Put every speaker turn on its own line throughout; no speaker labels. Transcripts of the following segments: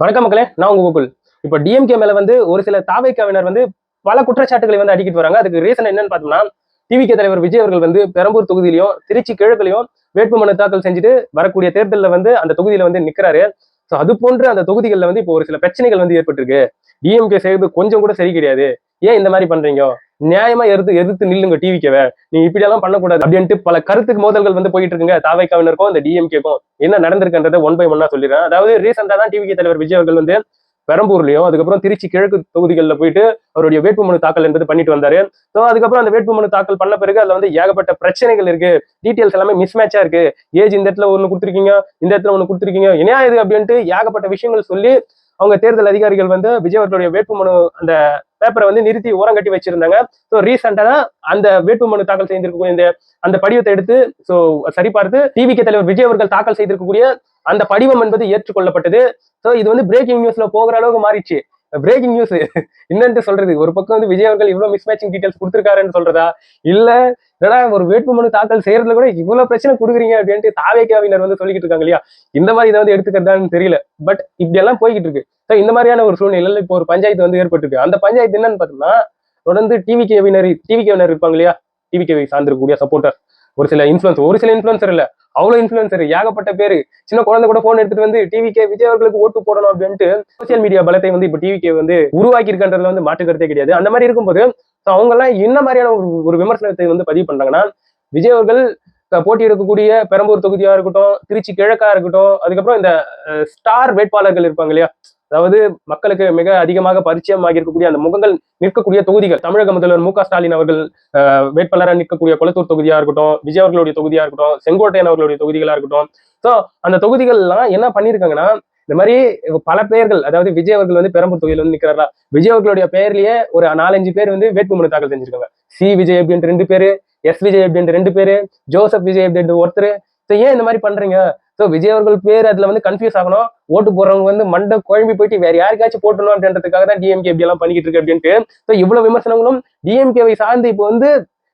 வணக்கம் மக்களே, நான் உங்க கோகுல். இப்போ டிஎம்கே மேல வந்து ஒரு சில தாவேக்காவினர் வந்து பல குற்றச்சாட்டுகளை வந்து அடிக்கிட்டு வராங்க. அதுக்கு ரீசன் என்னன்னு பார்த்தோம்னா, டிவிகே தலைவர் விஜய் அவர்கள் வந்து பெரம்பூர் தொகுதியிலையும் திருச்சி கிழக்குலையும் வேட்புமனு தாக்கல் செஞ்சுட்டு வரக்கூடிய தேர்தலில் வந்து அந்த தொகுதியில வந்து நிக்கிறாரு. ஸோ அது போன்று அந்த தொகுதிகளில் வந்து இப்போ ஒரு சில பிரச்சனைகள் வந்து ஏற்பட்டிருக்கு. டிஎம்கே செய்வது கொஞ்சம் கூட சரி கிடையாது. ஏன் இந்த மாதிரி பண்றீங்க? நியாயமா எதிர்த்து எதிர்த்து நில்லுங்க டிவிக்கேவை. நீங்க இப்படி எல்லாம் பண்ணக்கூடாது அப்படின்ட்டு பல கருத்துக்கு மோதல்கள் வந்து போயிட்டு இருக்குங்க தாவேக்காவினருக்கும் இந்த டிஎம்கேக்கும். என்ன நடந்திருக்குன்றதை ஒன் பை ஒன்னா சொல்லிடுறேன். அதாவது ரீசெண்டா தான் டிவிகே தலைவர் விஜய் அவர்கள் வந்து பெரம்பூர்லயும் அதுக்கப்புறம் திருச்சி கிழக்கு தொகுதிகளில் போயிட்டு அவருடைய வேட்புமனு தாக்கல் என்பது பண்ணிட்டு வந்தாரு. ஸோ அதுக்கப்புறம் அந்த வேட்புமனு தாக்கல் பண்ண பிறகு அதுல வந்து ஏகப்பட்ட பிரச்சனைகள் இருக்கு. டீட்டெயில்ஸ் எல்லாமே மிஸ் மேட்சா இருக்கு. ஏஜ் இந்த இடத்துல ஒண்ணு கொடுத்துருக்கீங்க, இந்த இடத்துல ஒண்ணு கொடுத்துருக்கீங்க, என்ன இது அப்படின்ட்டு ஏகப்பட்ட விஷயங்கள் சொல்லி அவங்க தேர்தல் அதிகாரிகள் வந்து விஜய் அவர்களுடைய வேட்புமனு அந்த பேப்பரை வந்து நிறுத்தி ஓரம் கட்டி வச்சிருந்தாங்க. ஸோ ரீசெண்டா தான் அந்த வேட்புமனு தாக்கல் செய்திருக்கக்கூடிய இந்த அந்த படிவத்தை எடுத்து ஸோ சரிபார்த்து டிவிகே தலைவர் விஜய் அவர்கள் தாக்கல் செய்திருக்கக்கூடிய அந்த படிவம் என்பது ஏற்றுக்கொள்ளப்பட்டது. ஸோ இது வந்து பிரேக்கிங் நியூஸ்ல போகிற அளவுக்கு மாறிடுச்சு. பிரேக்கிங் நியூஸ் என்னன்னு சொல்றது, ஒரு பக்கம் வந்து விஜய் அவர்கள் இவ்வளவு மிஸ்மேட்சிங் டீடைல்ஸ் கொடுத்திருக்காருன்னு சொல்றதா, இல்ல ஏன்னா ஒரு வேட்புமனு தாக்கல் செய்யறதுல கூட இவ்வளவு பிரச்சனை கொடுக்குறீங்க அப்படின்ட்டு தாவேக்காவினர் வந்து சொல்லிக்கிட்டு இருக்காங்க இல்லையா, இந்த மாதிரி இதை வந்து எடுத்துக்கிறதான்னு தெரியல. பட் இப்படி எல்லாம் போய்கிட்டு இருக்கு. ஸோ இந்த மாதிரியான ஒரு சூழ்நிலையில இப்போ ஒரு பஞ்சாயத்து வந்து ஏற்பட்டிருக்கு. அந்த பஞ்சாயத்து என்னன்னு பார்த்தோம்னா, தொடர்ந்து டிவிகேவினர் இருப்பாங்க இல்லையா, டிவிகேவை சார்ந்திருக்கக்கூடிய சப்போர்ட்டர், ஒரு சில இன்ஃபுளுசர் இல்ல, அவ்வளவு இன்ஃபுளுசர் ஏகப்பட்ட பேரு. சின்ன குழந்தை கூட போன் எடுத்துட்டு வந்து டிவிகே விஜய் அவர்களுக்கு ஓட்டு போடணும் அப்படின்ட்டு சோசியல் மீடியா பலத்தை வந்து இப்ப டிவிகே வந்து உருவாக்கி இருக்கின்றதுல வந்து மாற்றுக்கிறதே கிடையாது. அந்த மாதிரி இருக்கும்போது அவங்க எல்லாம் என்ன மாதிரியான ஒரு விமர்சனத்தை வந்து பதிவு பண்றாங்கன்னா, விஜய் அவர்கள் போட்டியிடக்கூடிய பெரம்பூர் தொகுதியா இருக்கட்டும், திருச்சி கிழக்கா இருக்கட்டும், அதுக்கப்புறம் இந்த ஸ்டார் வேட்பாளர்கள் இருப்பாங்க இல்லையா, அதாவது மக்களுக்கு மிக அதிகமாக பரிச்சயமாக இருக்கக்கூடிய அந்த முகங்கள் நிற்கக்கூடிய தொகுதிகள், தமிழக முதல்வர் மு.க.ஸ்டாலின் அவர்கள் வேட்பாளராக நிற்கக்கூடிய கொளத்தூர் தொகுதியா இருக்கட்டும், விஜய் அவர்களுடைய தொகுதியா இருக்கட்டும், செங்கோட்டையன் அவர்களுடைய தொகுதிகளா இருக்கட்டும். ஸோ அந்த தொகுதிகள்லாம் என்ன பண்ணியிருக்காங்கன்னா, இந்த மாதிரி பல பெயர்கள், அதாவது விஜய் அவர்கள் வந்து பெரம்பூர் தொகுதியில் வந்து நிற்கிறாரா, விஜய் அவர்களுடைய பெயர்லயே ஒரு 4-5 பேர் வந்து வேட்புமனு தாக்கல் செஞ்சிருக்காங்க. சி விஜய் அப்படின்ட்டு 2 பேரு, எஸ் விஜய் அப்படின்ட்டு 2 பேரு, ஜோசப் விஜய் அப்படின்ட்டு ஒருத்தர். ஸோ ஏன் இந்த மாதிரி பண்றீங்க? ஸோ விஜய் அவர்கள் பேர் அதுல வந்து கன்ஃபியூஸ் ஆகணும், ஓட்டு போடுறவங்க வந்து மண்டை குழம்பி போயிட்டு வேற யாருக்காச்சும் போட்டணும் அப்படின்றதுக்காக தான் டிஎம்கே இப்படி எல்லாம் பண்ணிக்கிட்டு இருக்கு அப்படின்ட்டு. ஸோ இவ்வளவு விமர்சனங்களும் டிஎம்கேவை சார்ந்து இப்போ வந்து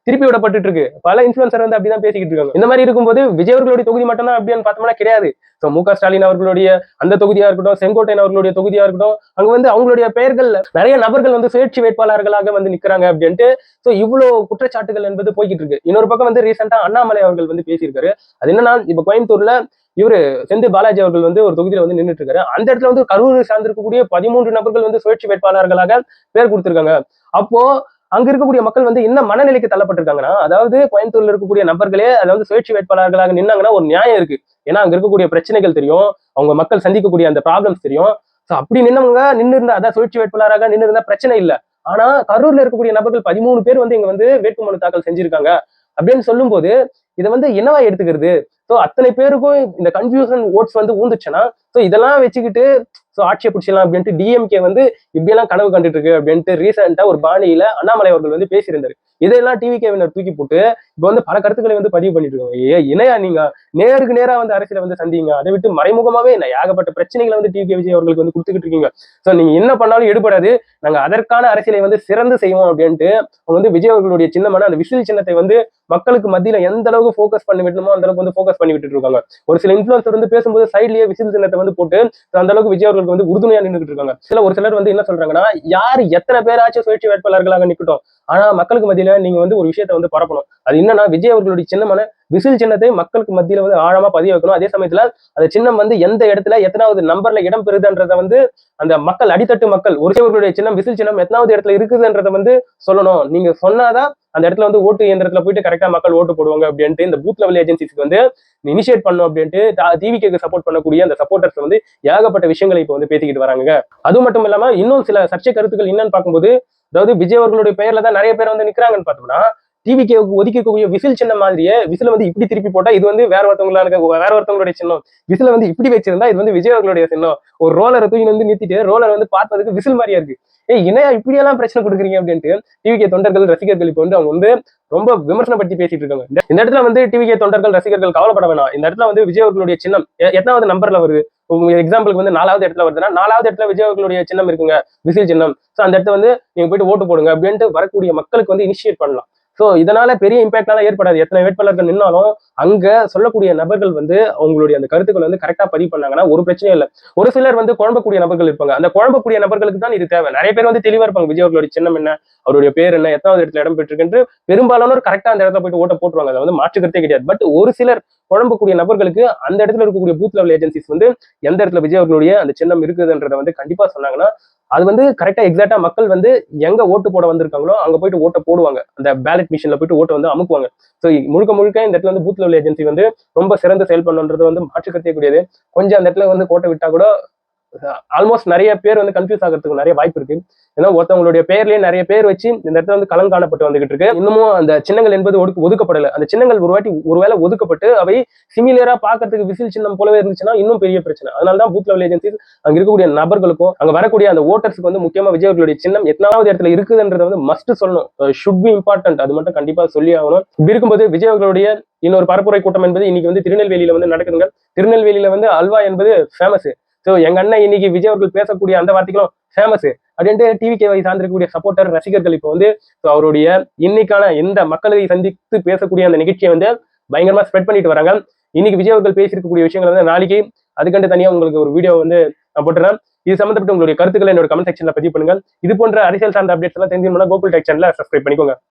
திருப்பி விடப்பட்டு இருக்கு. பல இன்ஃபுளுசர் வந்து அப்படிதான் பேசிக்கிட்டு இருக்காங்க. இந்த மாதிரி இருக்கும்போது விஜய் அவர்களுடைய தொகுதி மட்டும் தான் அப்படின்னு பார்த்தோம்னா கிடையாது. ஸோ மு.க.ஸ்டாலின் அவர்களுடைய அந்த தொகுதியா இருக்கட்டும், செங்கோட்டையன் அவர்களுடைய தொகுதியா இருக்கட்டும், அங்க வந்து அவங்களுடைய பெயர்கள் நிறைய நபர்கள் வந்து சுயேட்சை வேட்பாளர்களாக வந்து நிக்கிறாங்க அப்படின்ட்டு. ஸோ இவ்வளவு குற்றச்சாட்டுகள் என்பது போய்கிட்டு இருக்கு. இன்னொரு பக்கம் வந்து ரீசெண்டா அண்ணாமலை அவர்கள் வந்து பேசியிருக்காரு. அது என்னன்னா, இப்ப கோயம்புத்தூர்ல இவரு செந்தில் பாலாஜி அவர்கள் வந்து ஒரு தொகுதியில வந்து நின்றுட்டு இருக்காரு. அந்த இடத்துல வந்து கரூரை சார்ந்திருக்கக்கூடிய 13 நபர்கள் வந்து சுயேட்சை வேட்பாளர்களாக பேர் கொடுத்திருக்காங்க. அப்போ அங்க இருக்கக்கூடிய மக்கள் வந்து என்ன மனநிலைக்கு தள்ளப்பட்டிருக்காங்கன்னா, அதாவது கோயம்புத்தூர்ல இருக்கக்கூடிய நபர்களே அதாவது சுயேட்சை வேட்பாளர்களாக நின்னாங்கன்னா ஒரு நியாயம் இருக்கு. ஏன்னா அங்க இருக்கக்கூடிய பிரச்சனைகள் தெரியும், அவங்க மக்கள் சந்திக்கக்கூடிய அந்த ப்ராப்ளம்ஸ் தெரியும். ஸோ அப்படி நின்னவங்க நின்று இருந்தா, அதான் சுயேட்சை வேட்பாளராக நின்று இருந்தா பிரச்சனை இல்லை. ஆனா கரூர்ல இருக்கக்கூடிய நபர்கள் 13 பேர் வந்து இங்க வந்து வேட்புமனு தாக்கல் செஞ்சிருக்காங்க அப்படின்னு சொல்லும் போது இதை வந்து என்னவா எடுத்துக்கிறது? ஸோ அத்தனை பேருக்கும் இந்த கன்ஃபியூஷன் ஓட்ஸ் வந்து ஊந்துச்சுன்னா, ஸோ இதெல்லாம் வச்சுக்கிட்டு ஸோ ஆட்சியை பிடிச்சிடலாம் அப்படின்ட்டு டிஎம்கே வந்து இப்படியெல்லாம் கனவு கண்டுட்டு இருக்கு அப்படின்ட்டு ரீசெண்டா ஒரு பாணியில அண்ணாமலை அவர்கள் வந்து பேசியிருந்தாரு. இதெல்லாம் டிவிகேவினர் தூக்கி போட்டு இப்போ வந்து பல கருத்துக்களை வந்து பதிவு பண்ணிட்டு இருக்காங்க. இணையா நீங்க நேருக்கு நேரா வந்து அரசியல வந்து சந்திங்க, அதை விட்டு மறைமுகமாவே என்ன ஏகப்பட்ட பிரச்சனைகளை வந்து டிவிகே விஜய் அவர்களுக்கு வந்து கொடுத்துக்கிட்டு இருக்கீங்க. ஸோ நீங்க என்ன பண்ணாலும் எடுபடாது, நாங்க அதற்கான அரசியலை வந்து சிறந்து செய்வோம் அப்படின்ட்டு அவங்க வந்து விஜய் அவர்களுடைய சின்னமான அந்த விசில் சின்னத்தை வந்து மக்களுக்கு மத்தியில எந்த அளவுக்கு ஃபோக்கஸ் பண்ணி விடணுமோ அந்த அளவுக்கு வந்து ஃபோக்கஸ் பண்ணி விட்டுட்டு இருக்காங்க. ஒரு சில இன்ஃபுளுசர் வந்து பேசும்போது சைட்லயே விசில் சின்னத்தை வந்து போட்டு அந்த அளவுக்கு விஜய் அவர்களுக்கு வந்து உறுதுணையா நின்றுட்டு இருக்காங்க. ஒரு சிலர் வந்து என்ன சொல்றாங்கன்னா, யார் எத்தனை பேராச்சும் சுயேட்சை வேட்பாளர்களாக நிக்கட்டும், ஆனா மக்களுக்கு மத்தியில நீங்க வந்து ஒரு விஷயத்தை வந்து பரப்பணும். அது என்னன்னா, விஜய் அவர்களுடைய சின்னமான விசில் சின்னத்தை மக்களுக்கு மத்தியில வந்து ஆழமா பதிய வைக்கணும். அதே சமயத்துல அந்த சின்னம் வந்து எந்த இடத்துல எத்தனாவது நம்பர்ல இடம் பெறுதுன்றத வந்து அந்த மக்கள், அடித்தட்டு மக்கள், ஒரு சிலருடைய சின்னம் விசில் சின்னம் எத்தனாவது இடத்துல இருக்குதுன்றத வந்து சொல்லணும். நீங்க சொன்னாதான் அந்த இடத்துல வந்து ஓட்டு இயந்திரத்துல போயிட்டு கரெக்டா மக்கள் ஓட்டு போடுவாங்க அப்படின்ட்டு இந்த பூத் லெவல் ஏஜென்சிஸ்க்கு வந்து இனிஷியேட் பண்ணும் அப்படின்ட்டு டிவிகேக்கு சப்போர்ட் பண்ணக்கூடிய அந்த சப்போர்ட்டர்ஸ் வந்து ஏகப்பட்ட விஷயங்களை இப்போ வந்து பேசிக்கிட்டு வராங்க. அது மட்டும் இல்லாம இன்னும் சில சர்ச்சை கருத்துக்கள் என்னன்னு பார்க்கும்போது, அதாவது விஜய் அவர்களுடைய பெயர்ல தான் நிறைய பேர் வந்து நிக்கிறாங்கன்னு பார்த்தோம்னா, டிவிகேவுக்கு ஒதுக்கக்கூடிய விசில் சின்ன மாதிரியே விசில வந்து இப்படி திருப்பி போட்டா இது வந்து வேற ஒருத்தவங்களுடைய சின்னம், விசில வந்து இப்படி வச்சிருந்தா இது வந்து விஜய் அவர்களுடைய சின்னம், ஒரு ரோலரை தூக்கி வந்து நிறுத்திட்டு ரோலர் வந்து பார்ப்பதுக்கு விசில் மாதிரியா இருக்கு. இணையா இப்படியெல்லாம் பிரச்சனை கொடுக்குறீங்க அப்படின்ட்டு டிவிகே தொண்டர்கள் ரசிகர்கள் இப்போ வந்து அவங்க வந்து ரொம்ப விமர்சனப்படுத்தி பேசிட்டு இருக்காங்க. இந்த இடத்துல வந்து டிவிகே தொண்டர்கள் ரசிகர்கள் கவலைப்பட வேணாம். இந்த இடத்துல வந்து விஜய் அவர்களுடைய சின்னம் எத்தனாவது நம்பர்ல வருது, எக்ஸாம்பிளுக்கு வந்து 4வது இடத்துல வருதுன்னா 4வது இடத்துல விஜய் அவர்களுடைய சின்னம் இருக்குங்க, விசில் சின்னம். ஸோ அந்த இடத்துல வந்து நீங்க போயிட்டு ஓட்டு போடுங்க அப்படின்ட்டு வரக்கூடிய மக்களுக்கு வந்து இனிஷியேட் பண்ணலாம். ஸோ இதனால பெரிய இம்பாக்ட்னால ஏற்படாது. எத்தனை வேட்பாளர்கள் நின்னாலும் அங்க சொல்லக்கூடிய நபர்கள் வந்து அவங்களுடைய அந்த கருத்துக்கள் வந்து கரெக்டா பதிவு பண்ணாங்கன்னா ஒரு பிரச்சனையும் இல்லை. ஒரு சிலர் வந்து குழம்பக்கூடிய நபர்கள் இருப்பாங்க. அந்த குழம்பக்கூடிய நபர்களுக்கு தான் இது தேவை. நிறைய பேர் வந்து தெளிவா இருப்பாங்க. விஜய் அவர்களுடைய சின்னம் என்ன, அவருடைய பேர் என்ன, எத்தனாவது இடத்துல இடம் பெற்றிருக்கு பெரும்பாலானோர் கரெக்டா அந்த இடத்துல போயிட்டு ஓட்ட போட்டுருவாங்க. அதை வந்து மாற்றுக்கிறதே கிடையாது. பட் ஒரு சிலர் குழம்பக்கூடிய நபர்களுக்கு அந்த இடத்துல இருக்கக்கூடிய பூத் லெவல் ஏஜென்சிஸ் வந்து எந்த இடத்துல விஜய் அவர்களுடைய அந்த சின்னம் இருக்குதுன்றதை வந்து கண்டிப்பா சொன்னாங்கன்னா அது வந்து கரெக்டா எக்ஸாக்டா மக்கள் வந்து எங்க ஓட்டு போட வந்திருக்காங்களோ அங்க போயிட்டு ஓட்ட போடுவாங்க. அந்த பேலட் மிஷின்ல போயிட்டு ஓட்டை வந்து அமுக்குவாங்க. ஸோ முழுக்க முழுக்க இந்த இடத்துல வந்து பூத் லெவல் ஏஜென்சி வந்து ரொம்ப சிறந்த செயல்படணுன்றது வந்து மாற்றுக்கத்தே கூடியது. கொஞ்சம் அந்த இடத்துல வந்து கோட்டை விட்டா கூட ஆல்மோஸ்ட் நிறைய பேர் வந்து கன்ஃபியூஸ் ஆகிறதுக்கு நிறைய வாய்ப்பு இருக்கு. ஏன்னா ஒருத்தவங்களுடைய பேர்லயே நிறைய பேர் வச்சு இந்த இடத்துல வந்து களம் காணப்பட்டு வந்துகிட்டு இருக்கு. இன்னமும் அந்த சின்னங்கள் என்பது ஒதுக்கப்படல. அந்த சின்னங்கள் ஒருவேளை ஒதுக்கப்பட்டு அவை சிமிலரா பாக்குறதுக்கு விசில் சின்னம் போலவே இருந்துச்சுன்னா இன்னும் பெரிய பிரச்சனை. அதனாலதான் பூத் லெவல் ஏஜென்சி அங்க இருக்கக்கூடிய நபர்களுக்கும் அங்க வரக்கூடிய அந்த ஓட்டர்ஸுக்கு வந்து முக்கியமா விஜய் அவர்களுடைய சின்னம் எத்தனாவது இடத்துல இருக்குதுன்றத வந்து மஸ்ட் சொல்லணும். Should be important. அது மட்டும் கண்டிப்பா சொல்லி ஆகணும். இப்படி இருக்கும்போது விஜய் அவர்களுடைய இன்னொரு பரப்புரை கூட்டம் என்பது இன்னைக்கு வந்து திருநெல்வேலியில வந்து நடக்குதுங்க. திருநெல்வேலியில வந்து அல்வா என்பது ஃபேமஸ். ஸோ எங்க அண்ணன் இன்னைக்கு விஜய் அவர்கள் பேசக்கூடிய அந்த வார்த்தைகளும் ஃபேமஸ் அப்படின்ட்டு டிவிகேவை சார்ந்திருக்கக்கூடிய சப்போர்ட்டர் ரசிகர்கள் இப்போ வந்து அவருடைய இன்னைக்கான எந்த மக்களை சந்தித்து பேசக்கூடிய அந்த நிகழ்ச்சியை வந்து பயங்கரமா ஸ்ப்ரெட் பண்ணிட்டு வராங்க. இன்னைக்கு விஜய் அவர்கள் பேசியிருக்கக்கூடிய விஷயங்கள் வந்து நாளைக்கு அதுக்கண்டு தனியா உங்களுக்கு ஒரு வீடியோ வந்து நான் போட்டுறேன். இது சம்பந்தப்பட்ட உங்களுடைய கருத்துக்களை என்னோட கமெண்ட் செக்ஷன்ல பதிவு பண்ணுங்க. இது போன்ற அரசியல் சார்ந்த அப்டேட்ஸ் எல்லாம் தெரிஞ்சுக்கணும்னா கோகுல் டெக் சேனலை சப்ஸ்கிரைப் பண்ணிக்கோங்க.